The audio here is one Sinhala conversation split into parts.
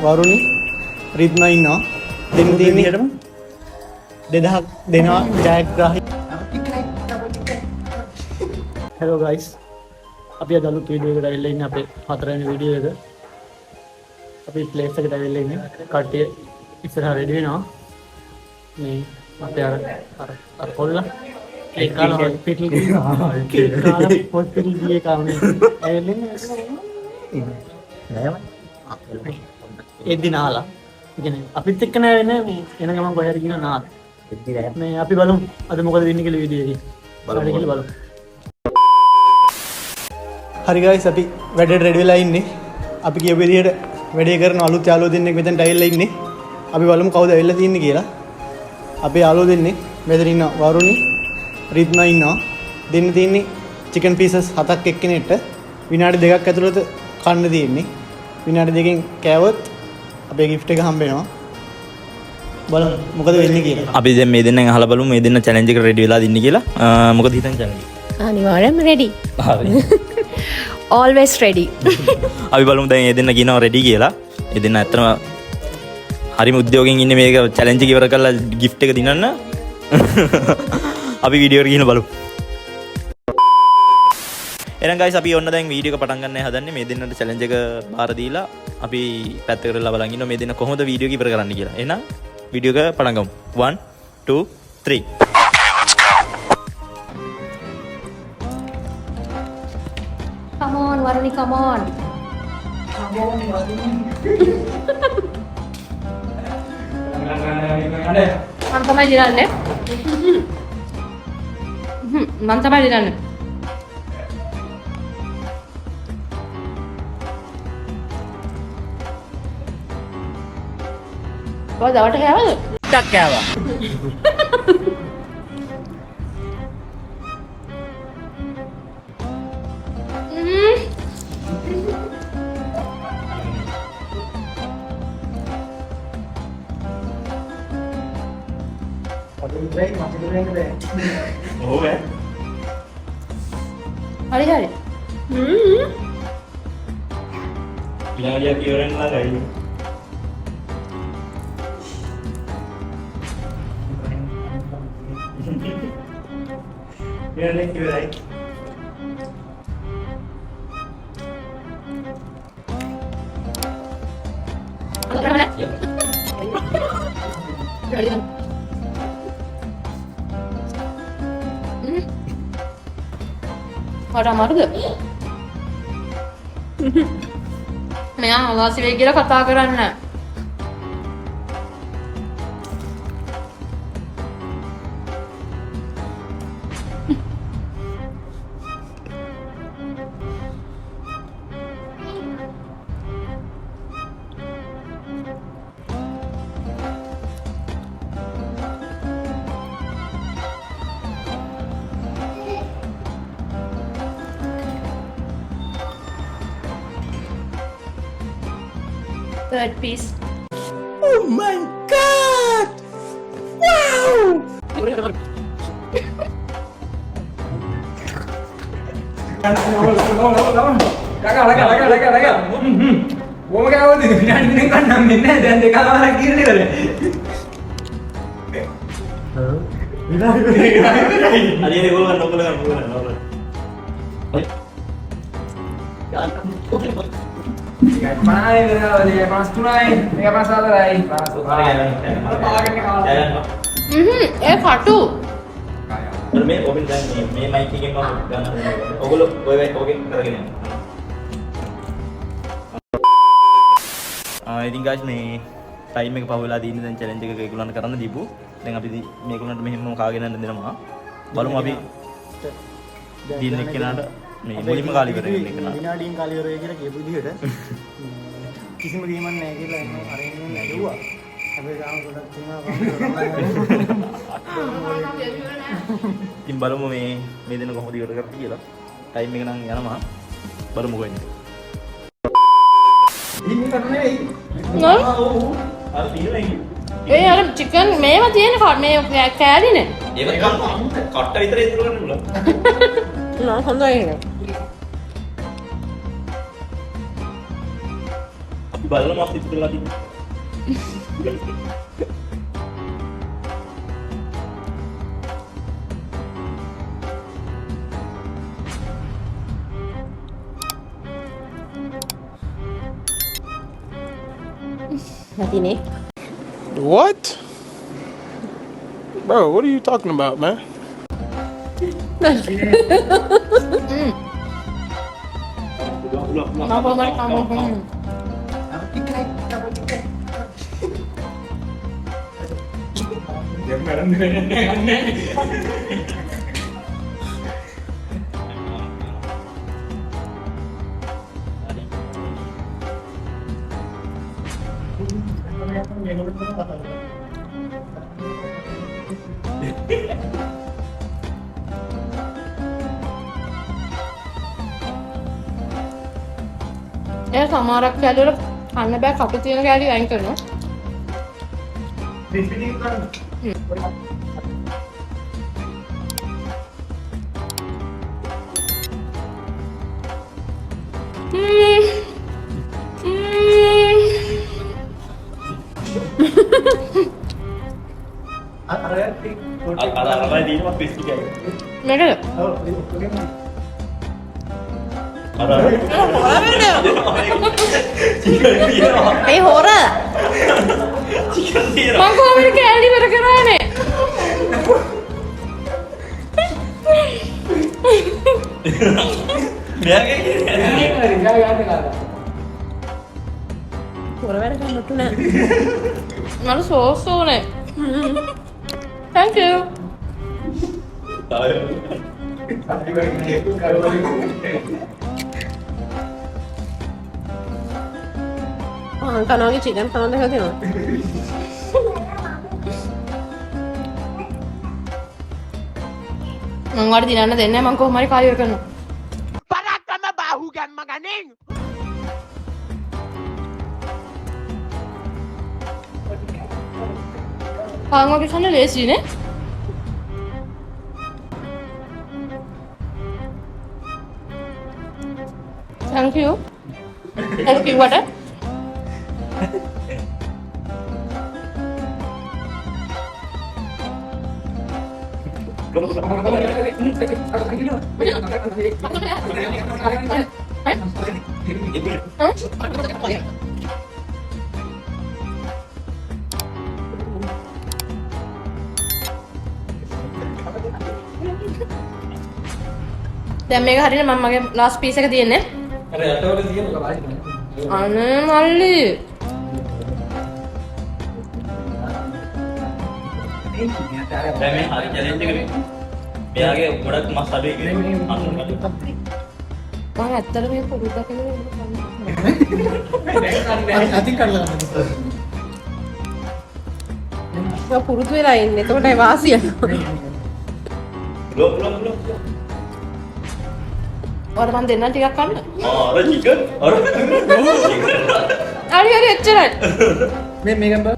වරුණි රිද්නා ඉන්නවා. දෙන්න තියෙන්නේ 2000ක් දෙනවා ජයග්‍රාහී. Hello guys. අපි අද අලුත් වීඩියෝ එකකට ඇවිල්ලා ඉන්නේ අපේ හතරවෙනි වීඩියෝ එක. අපි ප්ලේස් එකට ඇවිල්ලා ඉන්නේ. කට්ටිය ඉස්සරහ රෙඩි වෙනවා. මේ අපේ අර කොල්ලා ඒ කාල හොස්පිටල් ගියේ කාමනේ ඇවිල්ලා ඒ දින ආලා කියන්නේ අපිත් එක්ක නෑ වෙන්නේ මේ එන ගමන් කොහේ හරි කියන නාද මේ අපි බලමු අද මොකද වෙන්නේ කියලා වීඩියෝ එකේ බලමු. හරි ගයිස් අපි වැඩට රෙඩි වෙලා ඉන්නේ. අපි කියපු විදිහට වැඩේ කරන අලුත් යාළුවෝ දෙන්නෙක් මෙතනට ඇවිල්ලා ඉන්නේ. අපි බලමු කවුද ඇවිල්ලා තින්නේ කියලා. අපේ යාළුවෝ දෙන්නේ මෙතන ඉන්නවා වරුණි රිද්නා ඉන්නවා. දෙන්න තියෙන්නේ චිකන් පීසස් 7ක් එක්කෙනෙක්ට විනාඩි 2ක් ඇතුළත කන්න තියෙන්නේ. විනාඩි 2කින් කෑවොත් අපේ gift එක හම්බ වෙනවා. බලමු මොකද වෙන්නේ කියලා. අපි දැන් මේ දෙන්නෙන් අහලා බලමු මේ දෙන්න challenge එකට ready වෙලාද ඉන්නේ කියලා. මොකද හිතන්නේ challenge එක? අනිවාර්යෙන්ම ready. හරි. always ready. අපි බලමු දැන් මේ දෙන්න කියනවා ready කියලා. මේ දෙන්න ඇත්තම හරිම උද්‍යෝගයෙන් ඉන්නේ මේක challenge එක ඉවර කරලා gift එක දිනන්න. අපි වීඩියෝ එකට ගිහින් බලමු. එහෙනම් guys අපි ඔන්න දැන් වීඩියෝ එක පටන් ගන්න හදන්නේ. මේ දෙන්නට challenge එක බාර දීලා අපි පැත්තකට කරලා බලන් ඉන්නවා මේ දෙන්න කොහොමද වීඩියෝ එක ඉවර කරන්න කියලා. එහෙනම් වීඩියෝ එක පටන් ගමු. 1 2 3 Come on Varuni, come on. මම තමයි දිනන්නේ. මම තමයි දිනන්නේ. ඔය දවට කෑවද? ටක් කෑවා. හරි හරි. විනාඩියක් ඉවරෙන්න ළඟයි. විනාඩියක් ඉවරයි. මට අමාරුද? මෙයා අවාසි වෙයි කියලා කතා කරන්න. Third piece. Oh my god! Wow! ඒ කටු. මේ ඔබෙන් දැන් මේ මයික් එකෙන් මම ගන්න හදනවා. ඔයගොල්ලෝ ඔය ඔකෙන් කරගෙන යන්න. ඉතින් guys මේ ටයිම් එක පහුවෙලා දින්නේ දැන් challenge එක ඒගොල්ලන්ට කරන්න දීපු. දැන් අපි මේගොල්ලන්ට මෙහෙම කාගෙන යන්න දෙනවා. බලමු අපි දින්න එක්කනට මේ මුලින්ම කාලි ඉවර වෙන එක නා. විනාඩියෙන් කාලි ඉවර වෙයි කියලා කියපු විදිහට කිසිම ගේමක් නැහැ කියලා එන්න අරගෙන නැගුවා. අපි ගාම ගොඩක් තියෙනවා. ඉතින් බලමු මේ දෙන්න කොහොමද ඉවර කරන්නේ කියලා. ටයිම් එක නම් යනවා. බලමු කොහෙන්ද. දින්න කරන්නේ වෙයි. අර දිනලා ඉන්නේ. ඒ අර චිකන් මේව තියෙන මේ කෑලිනේ. ඒක කට්ට විතර ඉතුරු කරන්න පුළුවන්. නෑ හොඳයි නේ. බලලා මාත් ඉස්සරලා තියෙනවා. නැතිනේ. What? Bro, what are you talking about, man? Mama mari kamu. Ya samarak kali orang karena banyak kapit yang kali lain kan, no? අර දීන මම crispy කෑවේ. Mereka. Horror. Mangko ambil kali mereka ni. Malu so ni. Thank you. Kan lagi chicken kan देखा थे ना मंगवार दिलाना देने मंगको हमारे कार्य करना Parakan mabahugan maganing! 방어 괜찮네 레시네 Thank you. Thank you what? දැන් මේක හරියට මම මගේ ලාස්ට් පීස් එක තියෙන්නේ. අර යටවල තියෙන කලායි. අනේ මල්ලි. දැන් මේ හරි චැලෙන්ජ් එකනේ. මෙයාගේ ගොඩක් මස් අඩුයි කියන්නේ අනුන්ගේ. මම ඇත්තට මේ පුරුද්දක් කියලා අතින් කඩලා ගන්න. මම පුරුදු වෙලා ඉන්නේ. එතකොටයි වාසිය. ලොක්. ඔයාලා මන් දෙන්නා ටිකක් කන්න. අර චිකන් අර හරි එච්චරයි. මේකෙන් බා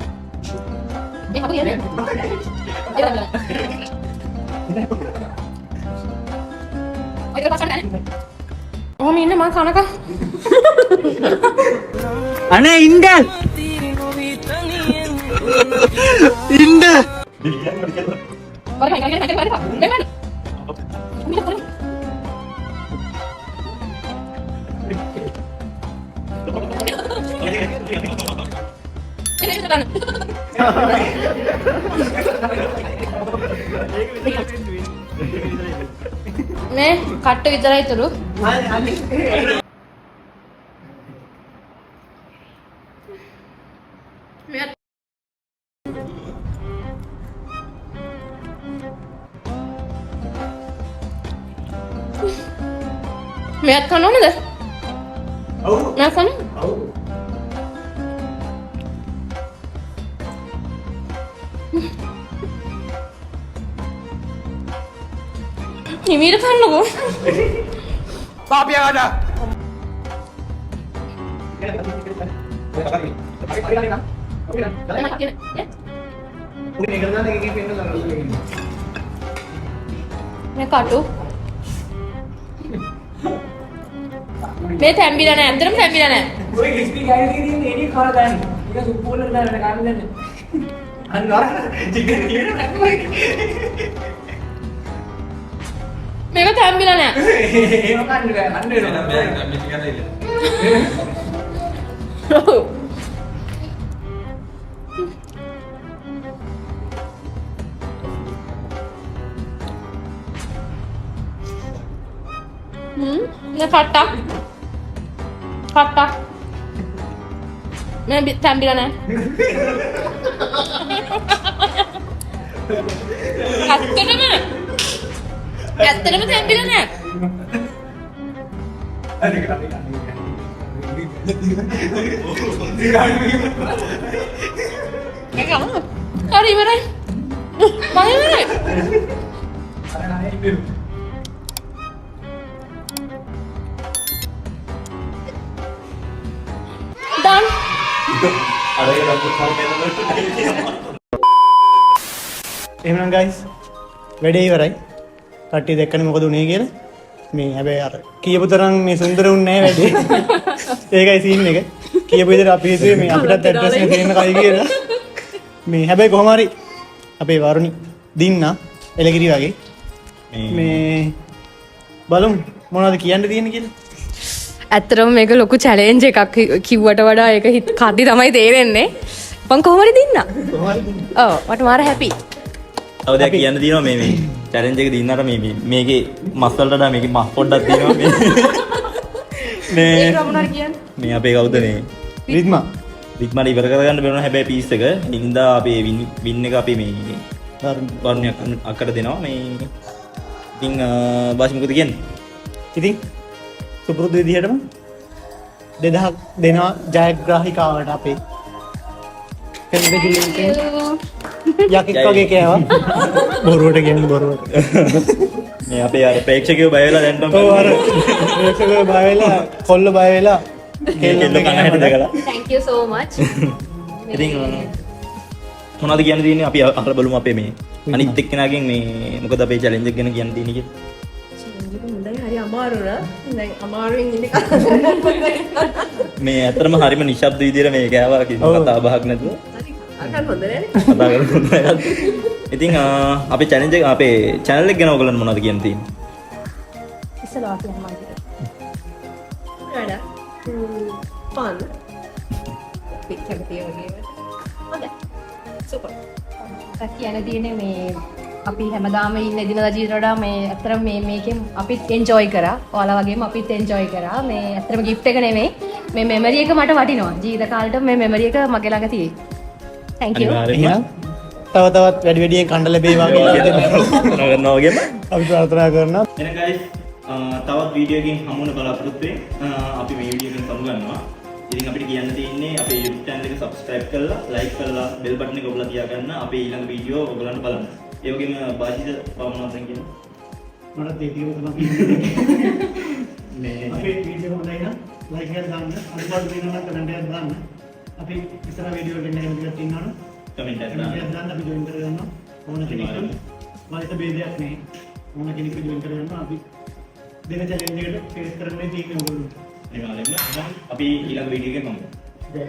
ඒ හරි යන්නේ. ඔය පාසල් ගන්නේ. ඔහොම ඉන්න මම කනක. අනේ ඉන්න ඉන්න වරි ගන්නේ නැහැ වරි. දෙමන්න. මේ කට්ට විතරයි ඉතුරු. මෙයාත් කන්න ඕනද? ඔව්. මෙයා කන්න? ඔව්. හිමීට කන්නකෝ. Papi ada! මේ කටු. මේ තැම්බිලා නැහැ. ඇත්තටම තැම්බිලා නැහැ. ඔය ක්‍රිස්පි කැරි තියෙන එනේ කාලා දාන්න. ඒක සුප් වලට දාන්න කාලා දාන්න. අන්න නර චිකන් තියෙන නැත්නම් මේක තැම්බිලා නෑ. ඒව කන්න බෑ. අන්න වෙනවා. ඔව්. මේ කට්ටක්. කට්ටක්. මේ තැම්බිලා නෑ. ඇත්තටම තැම්බිලා නෑ. හරි ඉවරයි. මම ඉවරයි. done. එහෙනම් guys වැඩේ ඉවරයි. කට්ටිය දැක්කනේ මොකද උනේ කියලා. මේ හැබැයි අර කියපු තරම් මේ සුන්දර උන්නේ නැහැ වැඩේ. ඒකයි සීන් එක. කියපු විදිහට අපි හිතුවේ මේ අපිටත් ඇඩ්‍රස් එක දෙන්න කයි කියලා. මේ හැබැයි කොහොම හරි අපේ වරුණි දින්න එලගිරි වගේ මේ බලමු මොනවද කියන්න තියෙන්නේ කියලා. ඇත්තටම මේක ලොකු චැලෙන්ජ් එකක් කිව්වට වඩා ඒක කද්දි තමයි තේරෙන්නේ. මං කොහොම හරි දින්න. ඔව් මට මාර හැපි. තව දෙයක් කියන්න තියෙනවා මේ චැලෙන්ජ් එක දින්නට මේකේ මස් වලට වඩා මේකේ මස් පොඩ්ඩක් තියෙනවා මේ මේ අපේ කවුද මේ රිද්මා රිද්මාට ඉවර කරගන්න බැරුණා හැබැයි පීස් එක හින්දා අපේ වින් එක අපි මේ වරුණියක් අක්කට දෙනවා මේ ඉතින් වාසි මොකද කියන්නේ ඉතින් සුපුරුදු විදිහටම 2000ක් දෙනවා ජයග්‍රාහිකාවට අපේ යකෙක් වගේ කෑවා බොරුවට කියන්නේ බොරුවට මේ අපේ අර ප්‍රේක්ෂකයෝ බය වෙලා දැන් ඔව් අර ප්‍රේක්ෂකයෝ බය වෙලා කොල්ල බය වෙලා කෙල්ල කන හැටි දැකලා thank you so much. ඉතින් මොනවද කියන්න තියෙන්නේ අපි අහලා බලමු අපේ මේ අනිත් එක්කෙනාගෙන් මේ මොකද අපේ චැලෙන්ජ් එක ගැන කියන්න තියෙන්නේ කියලා හරි අමාරුද? දැන් අමාරුවෙන් ඉන්නේ මේ ඇත්තටම හරිම නිශ්ශබ්ද විදියට මේ කෑවා කිසිම කතා බහක් නැතුව අකල් හොඳ නෑනේ. කතා කරලා ඉතින් අපේ චැලෙන්ජ් එක අපේ channel එක ගැන ඔයගොල්ලන්ට මොනවද කියන්න තියෙන්නේ ඉස්සලා කියන්න මම හිතුවා. fun. පිටකම තියවගේ. හොඳයි. සුපර්. කියන්න තියෙන්නේ මේ අපි හැමදාම ඉන්න එදිනදා ජීවිතේ වඩා මේ අතරම මේකෙන් අපිත් එන්ජොයි කරා. ඔයාලා වගේම අපිත් එන්ජොයි කරා. මේ අතරම gift එක නෙමෙයි. මේ මෙමරි එක මට වටිනවා. ජීවිත කාලෙට මේ මෙමරි එක මගේ ළඟ තියෙයි. thank you. එහෙනම් තව තවත් වැඩි වැඩියෙන් කණ්ඩ ලැබේවා කියලා කරනවා වගේම අපි ප්‍රාර්ථනා කරනවා. එහෙනම් guys තවත් වීඩියෝ එකකින් හමු වෙන බලාපොරොත්තු වෙන්නේ අපි මේ වීඩියෝ එකෙන් සමු ගන්නවා. ඉතින් අපිට කියන්න තියෙන්නේ අපේ YouTube channel එක subscribe කරලා like කරලා bell button එක ඔබලා තියාගන්න අපේ ඊළඟ වීඩියෝ ඔයගලන්ට බලන්න. ඒ වගේම බාජිද පවමනක් දැන් කියන්න. මට තේටිව තමයි මේ අපේ වීඩියෝ හොඳයි නම් like එකක් දාන්න අනිවාර්යයෙන් වෙනවා කමෙන්ට් එකක් දාන්න. අපි ඉස්සර වීඩියෝ එකට එන්න කැමති කට්ටිය ඉන්නවනේ කමෙන්ට් එකක් කමෙන්ට් එකක් දාන්න අපි ජොයින් කරගන්නවා. ඕන කෙනෙක් වයස ભેදයක් නැහැ. ඕන කෙනෙක් ජොයින් කරගන්නවා අපි දෙන චැලෙන්ජ් එකට ෆේස් කරන්නේ තියෙන්නේ ඔයගොල්ලෝ. අනිවාර්යෙන්ම අපි ඊළඟ වීඩියෝ එකෙන් හමු. ජය